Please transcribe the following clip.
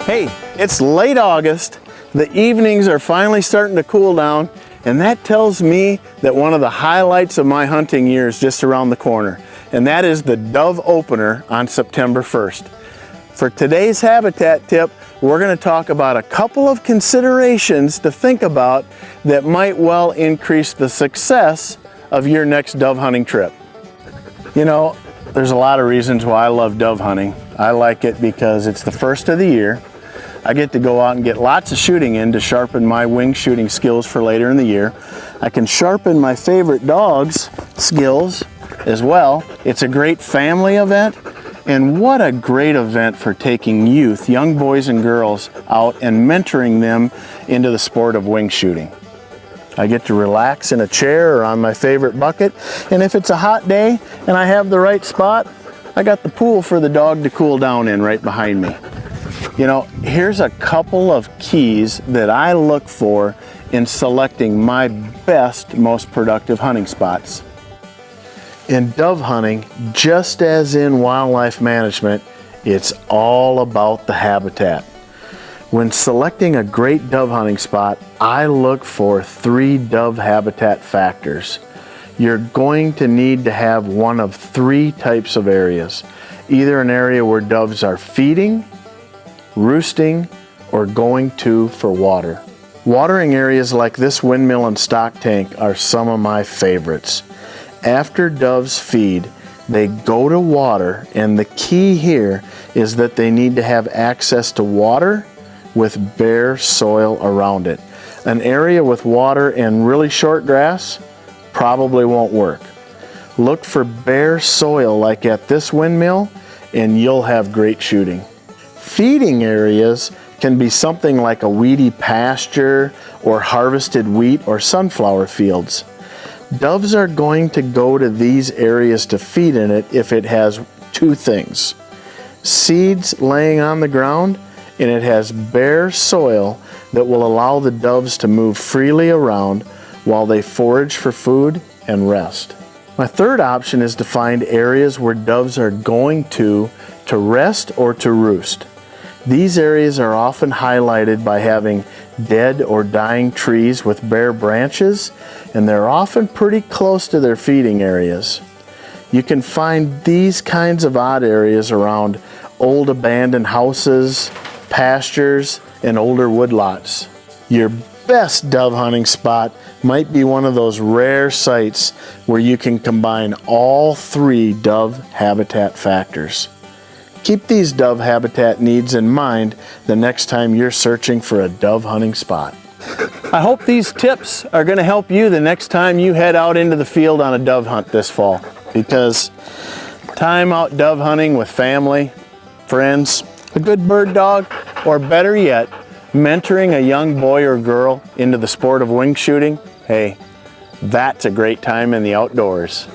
Hey, it's late August, the evenings are finally starting to cool down, and that tells me that one of the highlights of my hunting year is just around the corner, and that is the dove opener on September 1st. For today's habitat tip, we're going to talk about a couple of considerations to think about that might well increase the success of your next dove hunting trip. You know, there's a lot of reasons why I love dove hunting. I like it because it's the first of the year. I get to go out and get lots of shooting in to sharpen my wing shooting skills for later in the year. I can sharpen my favorite dog's skills as well. It's a great family event, and what a great event for taking youth, young boys and girls, out and mentoring them into the sport of wing shooting. I get to relax in a chair or on my favorite bucket, and if it's a hot day and I have the right spot, I got the pool for the dog to cool down in right behind me. You know, here's a couple of keys that I look for in selecting my best, most productive hunting spots. In dove hunting, just as in wildlife management, it's all about the habitat. When selecting a great dove hunting spot, I look for 3 dove habitat factors. You're going to need to have one of 3 types of areas. Either an area where doves are feeding, roosting, or going to for water. Watering areas like this windmill and stock tank are some of my favorites. After doves feed, they go to water, and the key here is that they need to have access to water with bare soil around it. An area with water and really short grass probably won't work. Look for bare soil like at this windmill, and you'll have great shooting. Feeding areas can be something like a weedy pasture or harvested wheat or sunflower fields. Doves are going to go to these areas to feed in it if it has 2 things: seeds laying on the ground, and it has bare soil that will allow the doves to move freely around while they forage for food and rest. My third option is to find areas where doves are going to rest or to roost. These areas are often highlighted by having dead or dying trees with bare branches, and they're often pretty close to their feeding areas. You can find these kinds of odd areas around old abandoned houses, pastures, and older woodlots. Your best dove hunting spot might be one of those rare sites where you can combine all 3 dove habitat factors. Keep these dove habitat needs in mind the next time you're searching for a dove hunting spot. I hope these tips are going to help you the next time you head out into the field on a dove hunt this fall, because time out dove hunting with family, friends, a good bird dog, or better yet, mentoring a young boy or girl into the sport of wing shooting, hey, that's a great time in the outdoors.